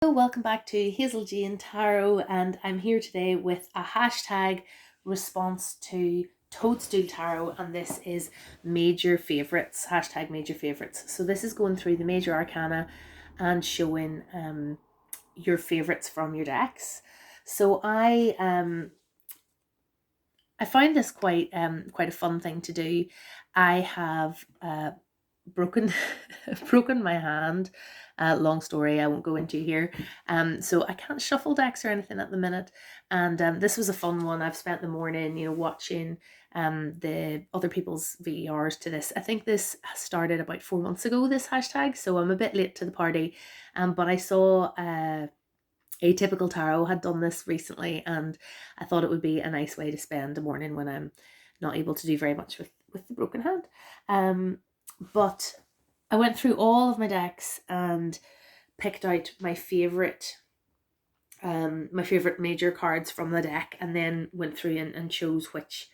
Hello, welcome back to Hazel Jane Tarot, and I'm here today with a hashtag response to Toadstool Tarot, and this is major favourites, hashtag major favourites. So this is going through the major arcana and showing your favourites from your decks. So I find this quite a fun thing to do. I have broken broken my hand. Long story I won't go into here. So I can't shuffle decks or anything at the minute. And this was a fun one. I've spent the morning, watching the other people's VRs to this. I think this started about 4 months ago, this hashtag, so I'm a bit late to the party. But I saw Atypical Tarot had done this recently, and I thought it would be a nice way to spend a morning when I'm not able to do very much with the broken hand. But I went through all of my decks and picked out my favorite major cards from the deck, and then went through and chose which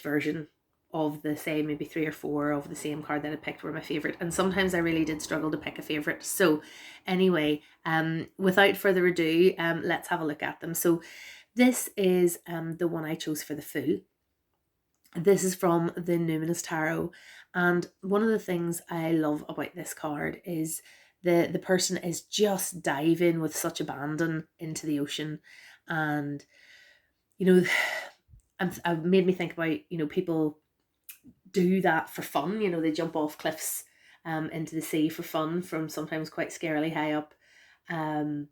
version of the, say, maybe 3 or 4 of the same card that I picked were my favorite. And sometimes I really did struggle to pick a favorite. So anyway, without further ado, let's have a look at them. So this is the one I chose for the full. This is from the Numinous Tarot, and one of the things I love about this card is the person is just diving with such abandon into the ocean. And I've made me think about people do that for fun. They jump off cliffs into the sea for fun from sometimes quite scarily high up, and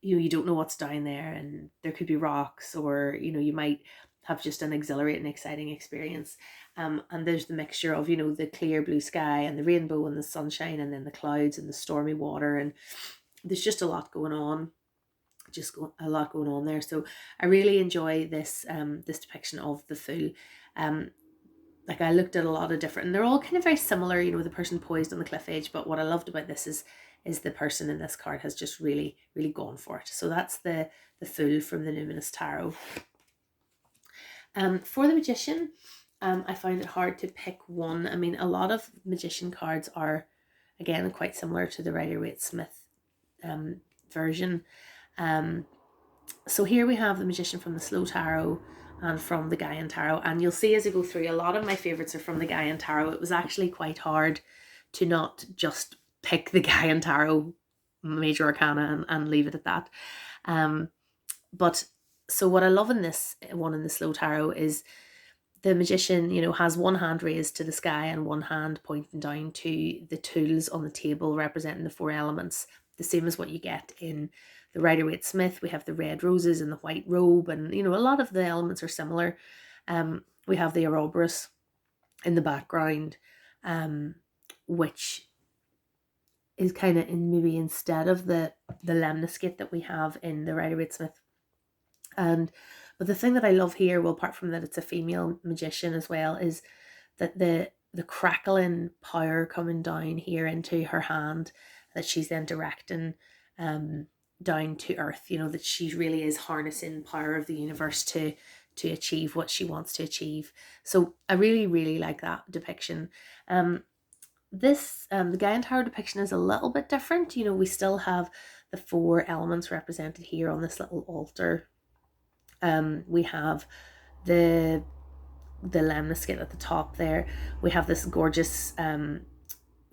you don't know what's down there, and there could be rocks, or you might have just an exhilarating, exciting experience. And there's the mixture of the clear blue sky and the rainbow and the sunshine, and then the clouds and the stormy water, and there's just a lot going on. A lot going on there. So I really enjoy this this depiction of the fool. Like, I looked at a lot of different, and they're all kind of very similar, the person poised on the cliff edge. But what I loved about this is the person in this card has just really, really gone for it. So that's the Fool from the Numinous Tarot. For the Magician, I find it hard to pick one. I mean, a lot of Magician cards are, again, quite similar to the Rider-Waite-Smith version. So here we have the Magician from the Slow Tarot and from the Gaian Tarot, and you'll see as I go through, a lot of my favourites are from the Gaian Tarot. It was actually quite hard to not just pick the Gaian Tarot major arcana and leave it at that. But so what I love in this one, in the Slow Tarot, is the Magician, has one hand raised to the sky and one hand pointing down to the tools on the table representing the 4 elements, the same as what you get in the Rider-Waite-Smith. We have the red roses and the white robe, and a lot of the elements are similar. We have the Ouroboros in the background, which is kind of in maybe instead of the lemniscate that we have in the Rider-Waite-Smith. But the thing that I love here, well, apart from that it's a female magician as well, is that the crackling power coming down here into her hand, that she's then directing down to earth, that she really is harnessing power of the universe to achieve what she wants to achieve. So I really, really like that depiction. The Gaian Tarot depiction is a little bit different. We still have the 4 elements represented here on this little altar. We have the lemniscate at the top there. We have this gorgeous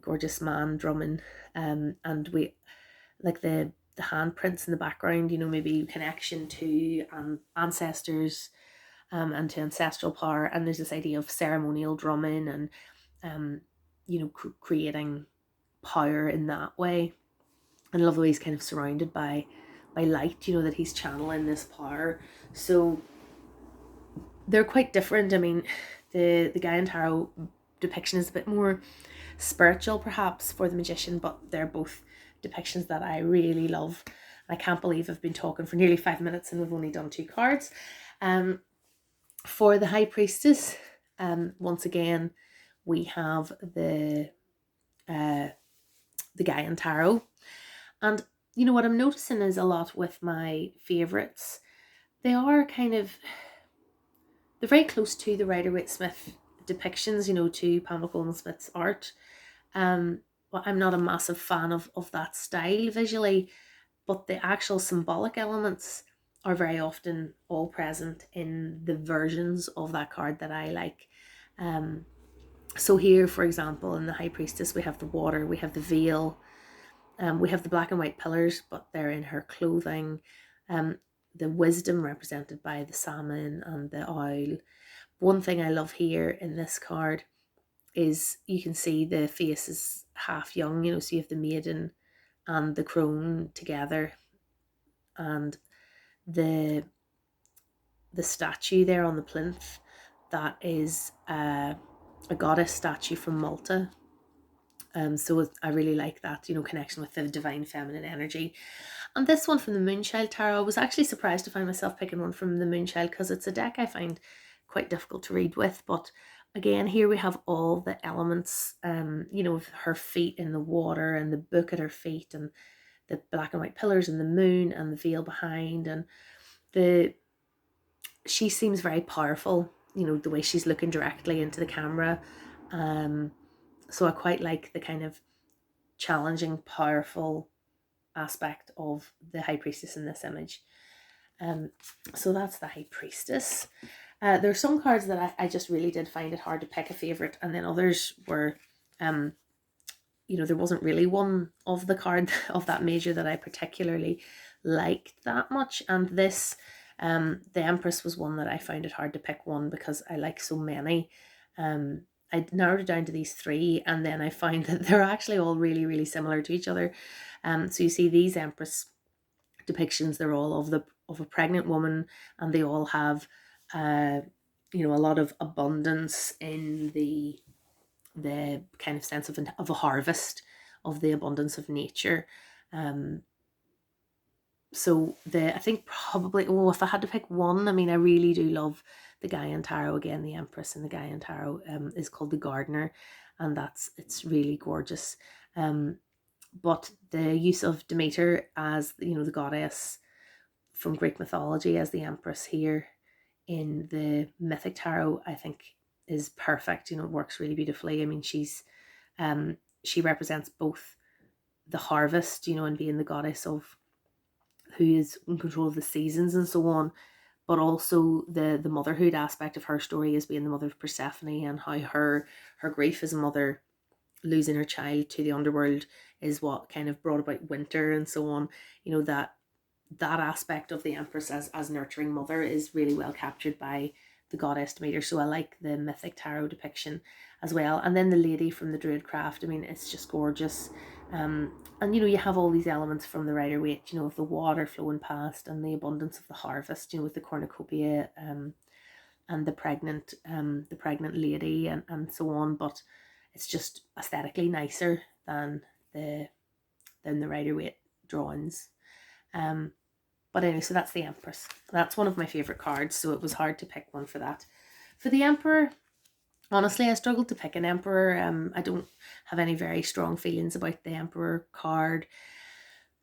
gorgeous man drumming, and we like the handprints in the background, maybe connection to ancestors, and to ancestral power. And there's this idea of ceremonial drumming and creating power in that way. And I love the way he's kind of surrounded by light, that he's channeling this power. So they're quite different. I mean, the Gaian Tarot depiction is a bit more spiritual perhaps for the Magician, but they're both depictions that I really love. I can't believe I've been talking for nearly 5 minutes and we've only done 2 cards. For the High Priestess, once again, we have the Gaian Tarot. And what I'm noticing is a lot with my favourites, they're very close to the Rider-Waite-Smith depictions, to Pamela Colman Smith's art. well, I'm not a massive fan of that style visually, but the actual symbolic elements are very often all present in the versions of that card that I like. So here, for example, in the High Priestess, we have the water, we have the veil, we have the black and white pillars, but they're in her clothing. The wisdom represented by the salmon and the owl. One thing I love here in this card is you can see the face is half young, so you have the maiden and the crone together, and the statue there on the plinth, that is a goddess statue from Malta. So I really like that, connection with the divine feminine energy. And this one from the Moonchild Tarot, I was actually surprised to find myself picking one from the Moonchild because it's a deck I find quite difficult to read with. But again, here we have all the elements, her feet in the water and the book at her feet and the black and white pillars and the moon and the veil behind. And she seems very powerful, the way she's looking directly into the camera. So I quite like the kind of challenging, powerful aspect of the High Priestess in this image. So that's the High Priestess. There are some cards that I just really did find it hard to pick a favourite, and then others were, there wasn't really one of the card of that major that I particularly liked that much. And this, the Empress, was one that I found it hard to pick one because I like so many. I narrowed it down to these three, and then I find that they're actually all really, really similar to each other. So you see these Empress depictions, they're all of a pregnant woman, and they all have a lot of abundance in the kind of sense of a harvest, of the abundance of nature. So I think probably, if I had to pick one, I mean, I really do love the Gaian Tarot. Again, the Empress in the Gaian Tarot is called the Gardener, and it's really gorgeous. But the use of Demeter as, the goddess from Greek mythology as the Empress here in the Mythic Tarot, I think is perfect. It works really beautifully. I mean, she represents both the harvest, and being the goddess of who is in control of the seasons and so on, but also the motherhood aspect of her story as being the mother of Persephone, and how her grief as a mother, losing her child to the underworld, is what kind of brought about winter and so on. That aspect of the Empress as nurturing mother is really well captured by the goddess Demeter. So I like the Mythic Tarot depiction as well. And then the lady from the Druidcraft, I mean, it's just gorgeous. And you have all these elements from the Rider-Waite, of the water flowing past and the abundance of the harvest, with the cornucopia and the pregnant lady and so on. But it's just aesthetically nicer than the Rider-Waite drawings. But anyway, so that's the Empress. That's one of my favourite cards, so it was hard to pick one for that. For the Emperor, honestly, I struggled to pick an Emperor. I don't have any very strong feelings about the Emperor card.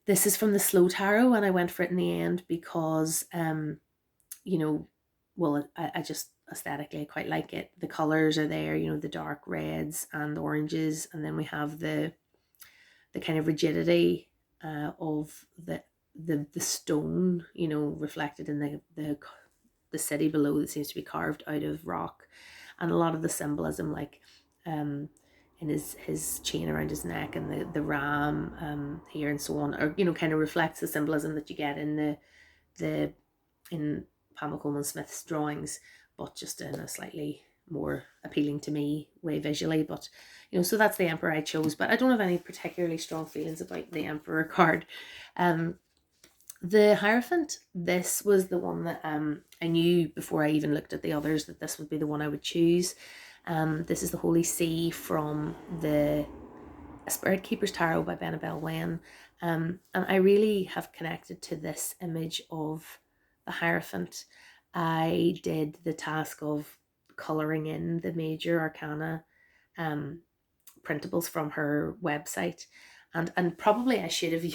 This is from the Slow Tarot, and I went for it in the end because, I just aesthetically I quite like it. The colours are there, the dark reds and oranges, and then we have the kind of rigidity of the stone, reflected in the city below that seems to be carved out of rock, and a lot of the symbolism, like in his chain around his neck and the ram here and so on, or kind of reflects the symbolism that you get in in Pamela Coleman Smith's drawings, but just in a slightly more appealing to me way visually. But so that's the Emperor I chose, but I don't have any particularly strong feelings about the Emperor card. The Hierophant, this was the one that I knew before I even looked at the others that this would be the one I would choose. This is the Holy See from the Spirit Keeper's Tarot by Benabel Wen. And I really have connected to this image of the Hierophant. I did the task of colouring in the major arcana printables from her website, and probably I should have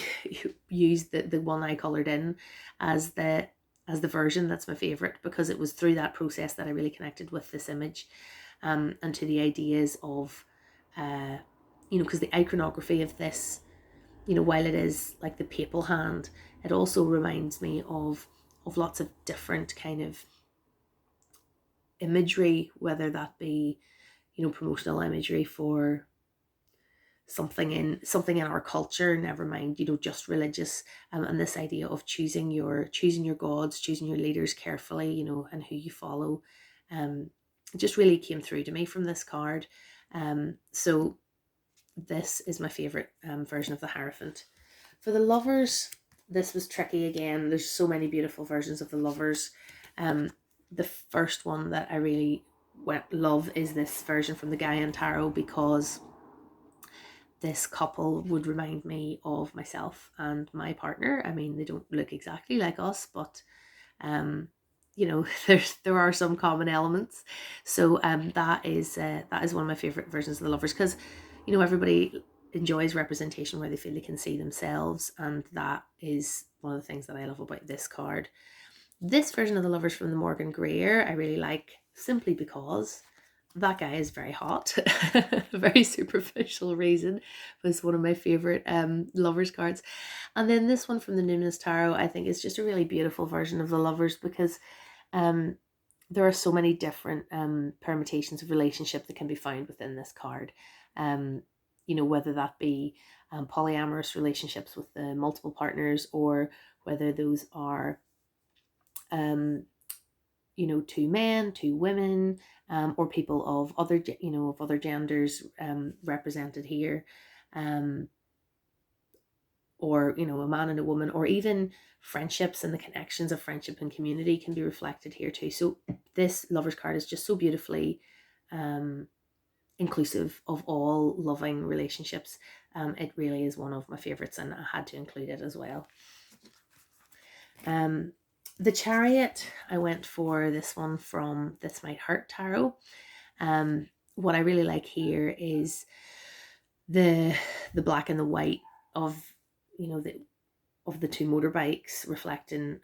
used the one I coloured in as the version that's my favourite, because it was through that process that I really connected with this image, and to the ideas of you know, because the iconography of this, you know, while it is like the papal hand, it also reminds me of lots of different kind of imagery, whether that be, you know, promotional imagery for something in our culture, never mind, you know, just religious, and this idea of choosing your gods, choosing your leaders carefully, you know, and who you follow. It just really came through to me from this card. So this is my favorite version of the Hierophant. For the Lovers, this was tricky again. There's so many beautiful versions of the Lovers. The first one that I really love is this version from the Gaian Tarot, because this couple would remind me of myself and my partner. I mean, they don't look exactly like us, but you know, there are some common elements. So that is one of my favorite versions of the Lovers, because, you know, everybody enjoys representation where they feel they can see themselves, and that is one of the things that I love about this card. This version of the Lovers from the Morgan Greer I really like, simply because that guy is very hot. A very superficial reason, but it's one of my favorite Lovers cards. And then this one from the Numinous Tarot, I think, is just a really beautiful version of the Lovers, because um, there are so many different permutations of relationship that can be found within this card. You know, whether that be polyamorous relationships with multiple partners, or whether those are you know, two men, two women, or people of other, you know, of other genders represented here, or, you know, a man and a woman, or even friendships and the connections of friendship and community can be reflected here too. So this Lovers card is just so beautifully inclusive of all loving relationships. It really is one of my favorites, and I had to include it as well. The Chariot, I went for this one from This Might Hurt Tarot. What I really like here is the black and the white of, you know, the two motorbikes reflecting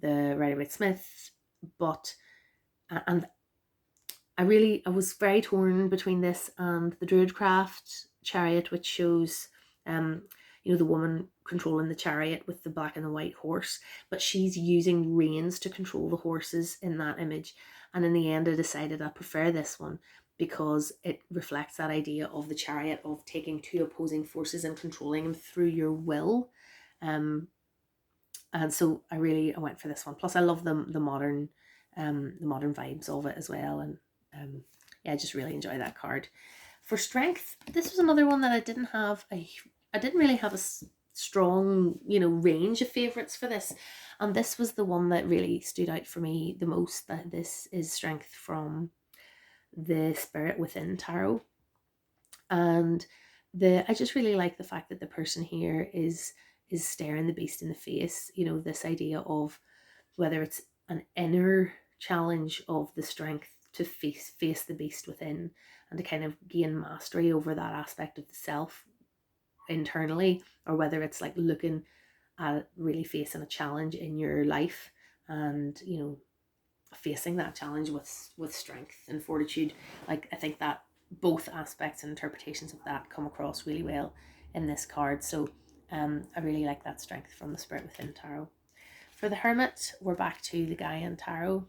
the Rider-Waite-Smith, but and I was very torn between this and the Druidcraft Chariot, which shows you know, the woman controlling the chariot with the black and the white horse, but she's using reins to control the horses in that image. And in the end, I decided I prefer this one, because it reflects that idea of the chariot, of taking two opposing forces and controlling them through your will. And so I went for this one. Plus, I love the modern vibes of it as well. And yeah, I just really enjoy that card. For Strength, this was another one that I didn't really have a strong, you know, range of favorites for this, and this was the one that really stood out for me the most. That this is Strength from the Spirit Within Tarot, and I just really like the fact that the person here is staring the beast in the face. You know, this idea of whether it's an inner challenge of the strength to face the beast within, and to kind of gain mastery over that aspect of the self internally, or whether it's like looking at really facing a challenge in your life, and, you know, facing that challenge with strength and fortitude. Like, I think that both aspects and interpretations of that come across really well in this card. So I really like that Strength from the Spirit Within Tarot. For the Hermit, we're back to the Gaian Tarot.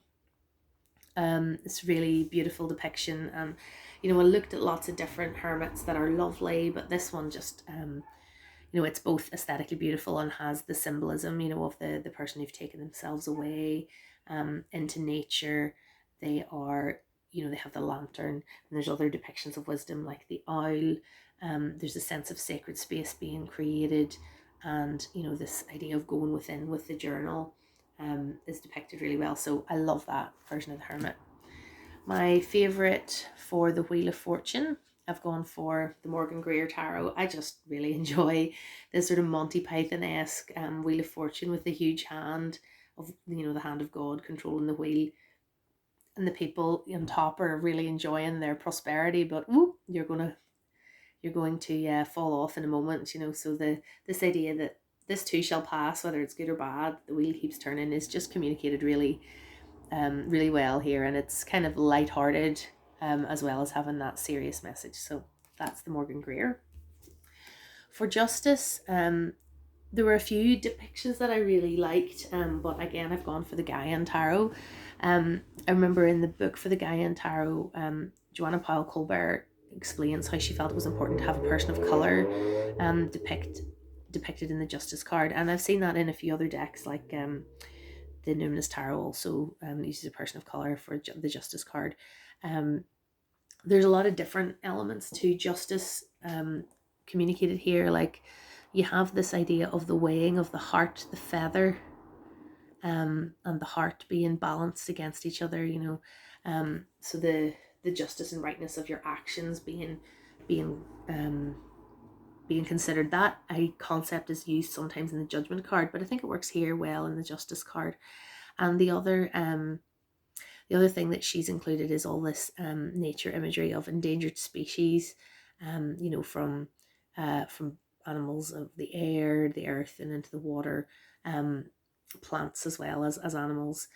It's really beautiful depiction. You know, I looked at lots of different hermits that are lovely, but this one just, you know, it's both aesthetically beautiful and has the symbolism, you know, of the person who've taken themselves away into nature. They are, you know, they have the lantern, and there's other depictions of wisdom like the owl. There's a sense of sacred space being created, and, you know, this idea of going within with the journal is depicted really well. So I love that version of the Hermit. My favourite for the Wheel of Fortune, I've gone for the Morgan Greer Tarot. I just really enjoy this sort of Monty Python-esque Wheel of Fortune with the huge hand of, you know, the hand of God controlling the wheel, and the people on top are really enjoying their prosperity, but whoop, you're going to fall off in a moment, you know. So this idea that this too shall pass, whether it's good or bad, the wheel keeps turning, is just communicated really really well here, and it's kind of lighthearted as well as having that serious message. So that's the Morgan Greer. For Justice, there were a few depictions that I really liked, but again, I've gone for the Gaian Tarot. I remember in the book for the Gaian Tarot, Joanna Powell Colbert explains how she felt it was important to have a person of colour depicted in the Justice card, and I've seen that in a few other decks, like the Numinous Tarot also uses a person of colour for the Justice card. There's a lot of different elements to Justice communicated here, like you have this idea of the weighing of the heart, the feather, and the heart being balanced against each other, so the justice and rightness of your actions being considered. That a concept is used sometimes in the Judgment card, but I think it works here well in the Justice card. And the other thing that she's included is all this nature imagery of endangered species, from animals of the air, the earth, and into the water, plants as well as animals,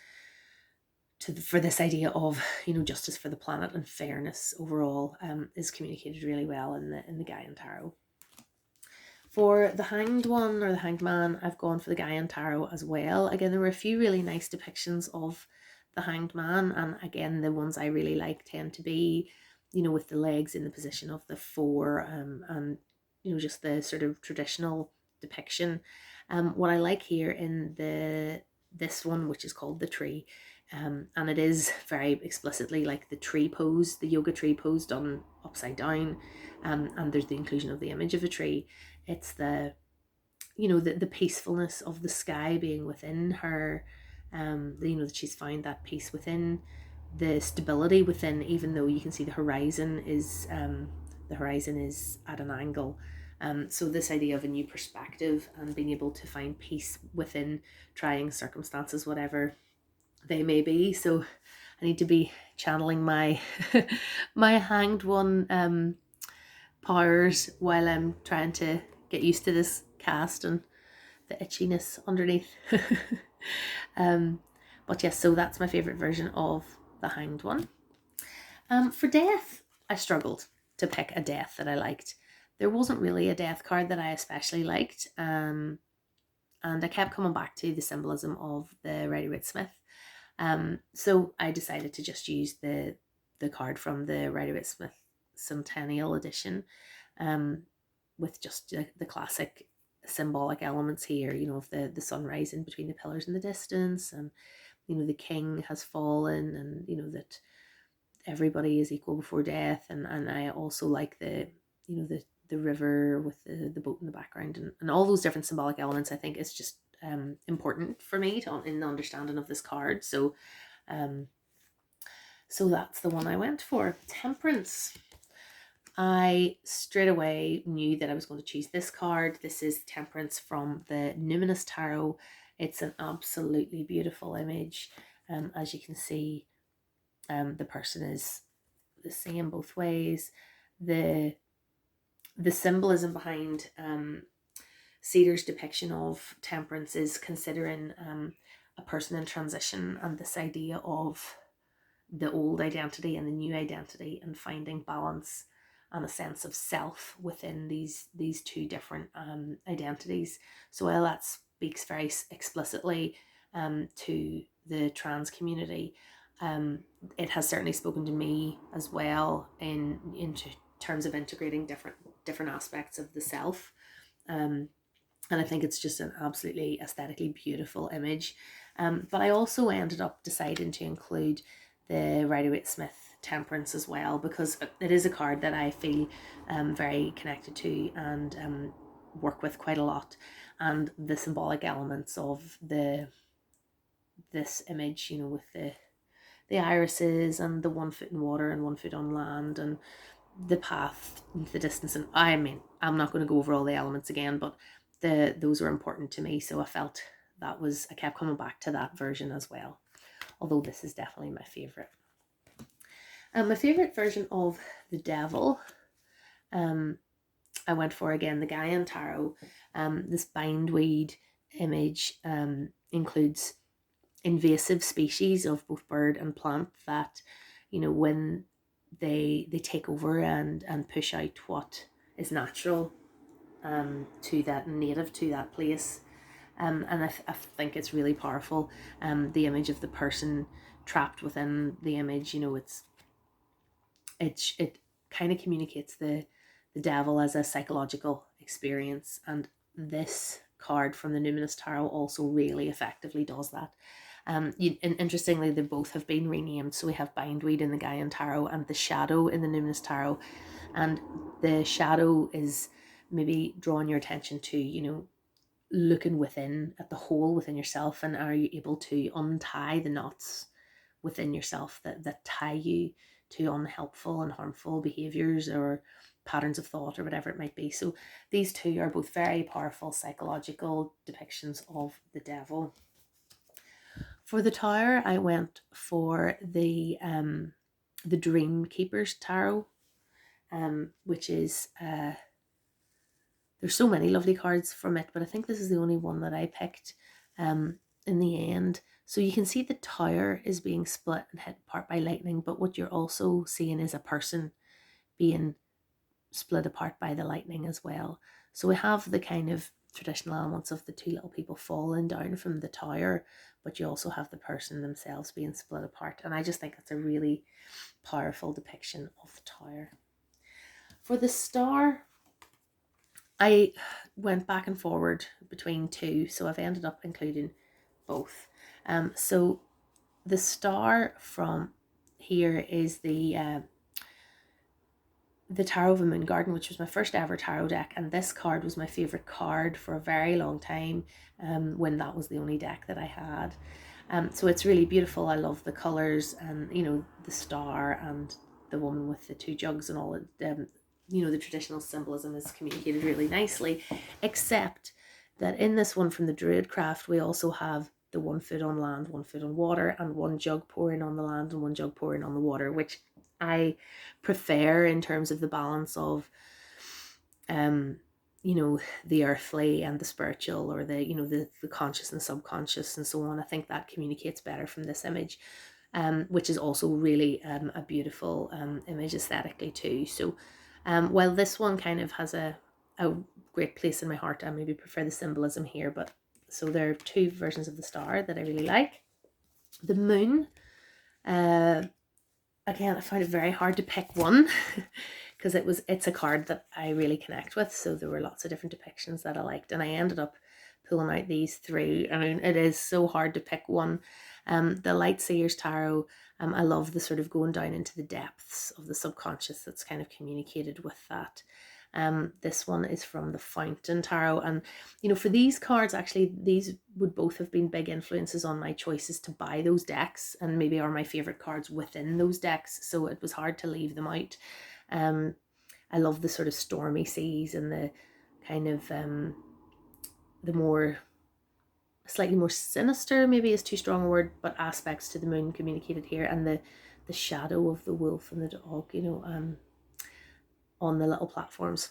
for this idea of justice for the planet and fairness overall, is communicated really well in the Gaian Tarot. For the Hanged One, or the Hanged Man, I've gone for the Gaian Tarot as well. Again, there were a few really nice depictions of the Hanged Man, and again, the ones I really like tend to be, with the legs in the position of the four, and just the sort of traditional depiction. What I like here in this one, which is called the Tree, and it is very explicitly like the tree pose, the yoga tree pose done upside down, and there's the inclusion of the image of a tree. It's the peacefulness of the sky being within her, that she's found that peace within, the stability within, even though you can see the horizon is at an angle. So this idea of a new perspective and being able to find peace within trying circumstances, whatever they may be. So I need to be channeling my my Hanged One powers while I'm trying to get used to this cast and the itchiness underneath. But yes, so that's my favorite version of the Hanged One. For Death, I struggled to pick a death that I liked. There wasn't really a death card that I especially liked, and I kept coming back to the symbolism of the Rider-Waite-Smith. So I decided to just use the card from the Rider-Waite-Smith Centennial Edition, with just the classic symbolic elements here, of the sun rising between the pillars in the distance, and the king has fallen, and that everybody is equal before death, and I also like the river with the boat in the background, and all those different symbolic elements. I think it's just important for me in the understanding of this card. So that's the one I went for. Temperance. I straight away knew that I was going to choose this card. This is Temperance from the Numinous Tarot. It's an absolutely beautiful image. As you can see, the person is the same both ways. The symbolism behind Cedar's depiction of Temperance is considering a person in transition, and this idea of the old identity and the new identity, and finding balance and a sense of self within these two different identities. So while that speaks very explicitly to the trans community, it has certainly spoken to me as well in terms of integrating different aspects of the self. And I think it's just an absolutely aesthetically beautiful image. But I also ended up deciding to include the Rider-Waite-Smith Temperance as well, because it is a card that I feel very connected to and work with quite a lot. And the symbolic elements of this image, with the irises and the 1 foot in water and 1 foot on land, and the path into the distance. And I mean, I'm not going to go over all the elements again, but those were important to me. So I felt I kept coming back to that version as well. Although this is definitely my favorite. My favorite version of the Devil, I went for, again, the Gaian Tarot. This bindweed image includes invasive species of both bird and plant that, when they take over and push out what is natural, to that, native to that place. And I think it's really powerful. The image of the person trapped within the image, you know, it kind of communicates the devil as a psychological experience, and this card from the Numinous Tarot also really effectively does that. And interestingly, they both have been renamed. So we have Bindweed in the Gaian Tarot and the Shadow in the Numinous Tarot. And the Shadow is maybe drawing your attention to, you know, looking within at the hole within yourself, and are you able to untie the knots within yourself that tie you to unhelpful and harmful behaviors or patterns of thought or whatever it might be. So these two are both very powerful psychological depictions of the devil. For the Tower, I went for the Dream Keeper's Tarot, which is there's so many lovely cards from it, but I think this is the only one that I picked in the end. So you can see the tower is being split and hit apart by lightning, but what you're also seeing is a person being split apart by the lightning as well. So we have the kind of traditional elements of the two little people falling down from the tower, but you also have the person themselves being split apart. And I just think that's a really powerful depiction of the tower. For the star, I went back and forward between two, so I've ended up including both. So the star from here is the Tarot of a Moon Garden, which was my first ever tarot deck, and this card was my favourite card for a very long time, when that was the only deck that I had. So it's really beautiful. I love the colours, and you know, the star and the woman with the two jugs and all it. You know, the traditional symbolism is communicated really nicely, except that in this one from the Druidcraft, we also have the 1 foot on land, 1 foot on water, and 1 jug pouring on the land and 1 jug pouring on the water, which I prefer in terms of the balance of, you know, the earthly and the spiritual, or the, you know, the conscious and subconscious and so on. I think that communicates better from this image, which is also really a beautiful image aesthetically too. So while this one kind of has a great place in my heart, I maybe prefer the symbolism here. But so there are two versions of the star that I really like. The moon, again, I find it very hard to pick one because it's a card that I really connect with. So there were lots of different depictions that I liked, and I ended up pulling out these three. I mean, it is so hard to pick one. The Lightseer's Tarot, I love the sort of going down into the depths of the subconscious that's kind of communicated with that. This one is from the Fountain Tarot, and you know, for these cards, actually these would both have been big influences on my choices to buy those decks, and maybe are my favorite cards within those decks, so it was hard to leave them out. I love the sort of stormy seas and the kind of the more slightly more sinister, maybe is too strong a word, but aspects to the moon communicated here, and the shadow of the wolf and the dog, you know, on the little platforms.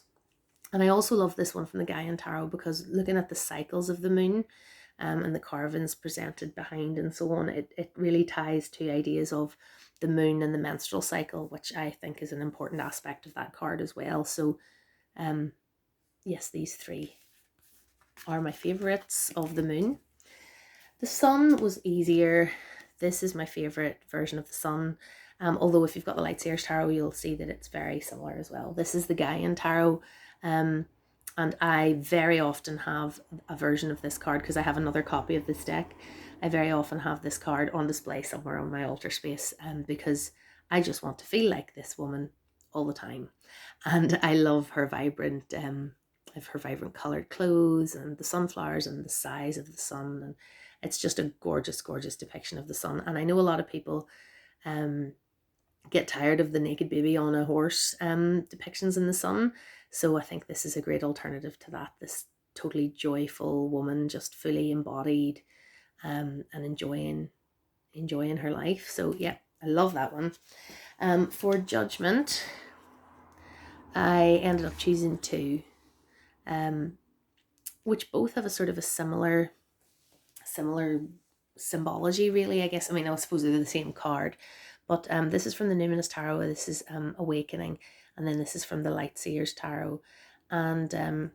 And I also love this one from the Gaian Tarot, because looking at the cycles of the moon, and the carvings presented behind and so on, it really ties to ideas of the moon and the menstrual cycle, which I think is an important aspect of that card as well. So yes, these three are my favourites of the moon. The sun was easier. This is my favourite version of the sun. Although if you've got the Lightseer's Tarot, you'll see that it's very similar as well. This is the Gaian Tarot. And I very often have a version of this card, because I have another copy of this deck. I very often have this card on display somewhere on my altar space, because I just want to feel like this woman all the time. And I love her vibrant, coloured clothes and the sunflowers and the size of the sun. And it's just a gorgeous, gorgeous depiction of the sun. And I know a lot of people get tired of the naked baby on a horse depictions in the sun. So I think this is a great alternative to that. This totally joyful woman, just fully embodied, and enjoying her life. So yeah, I love that one. For Judgement, I ended up choosing two, which both have a sort of a similar symbology, really, I guess. I mean, I suppose they're the same card, But this is from the Numinous Tarot. This is Awakening. And then this is from the Lightseers Tarot. And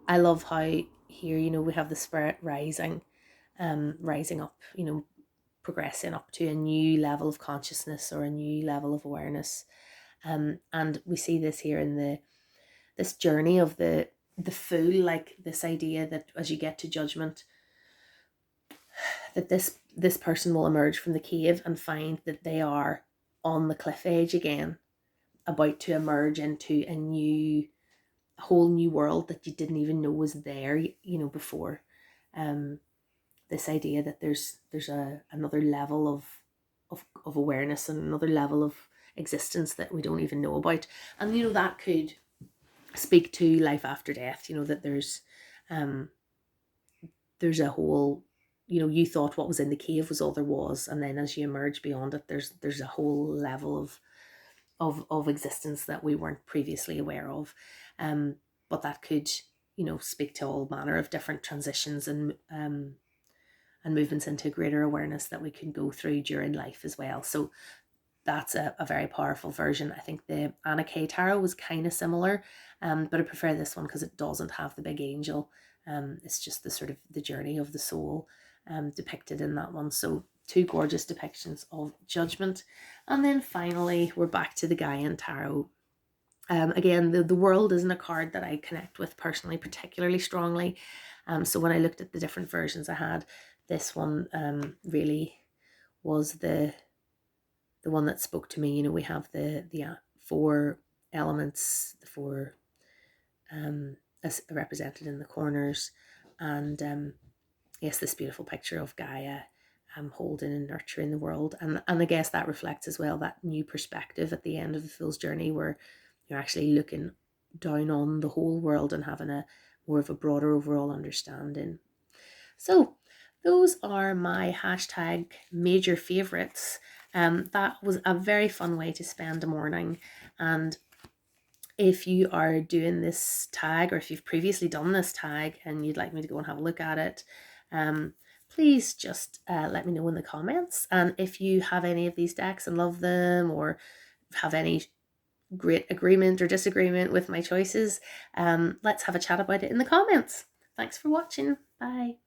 I love how here, you know, we have the spirit rising up, you know, progressing up to a new level of consciousness or a new level of awareness. And we see this here in this journey of the Fool, like this idea that as you get to Judgment, that this person will emerge from the cave and find that they are on the cliff edge again, about to emerge into a whole new world that you didn't even know was there, you know, before. This idea that there's another level of awareness and another level of existence that we don't even know about. And you know, that could speak to life after death, you know, that there's a whole, you know, you thought what was in the cave was all there was, and then as you emerge beyond it, there's a whole level of existence that we weren't previously aware of. But that could, you know, speak to all manner of different transitions and movements into greater awareness that we can go through during life as well. So that's a very powerful version. I think the Anna K Tarot was kind of similar, but I prefer this one because it doesn't have the big angel. It's just the sort of the journey of the soul depicted in that one. So two gorgeous depictions of Judgment. And then finally, we're back to the Gaian Tarot. Again, the world isn't a card that I connect with personally particularly strongly. So when I looked at the different versions I had, this one really was the one that spoke to me. You know, we have the four elements, the four as represented in the corners, and yes, this beautiful picture of Gaia holding and nurturing the world, and I guess that reflects as well that new perspective at the end of the Fool's journey, where you're actually looking down on the whole world and having a more of a broader overall understanding. So those are my hashtag major favorites. That was a very fun way to spend a morning. And if you are doing this tag, or if you've previously done this tag and you'd like me to go and have a look at it, please just let me know in the comments. And if you have any of these decks and love them, or have any great agreement or disagreement with my choices, let's have a chat about it in the comments. Thanks for watching. Bye.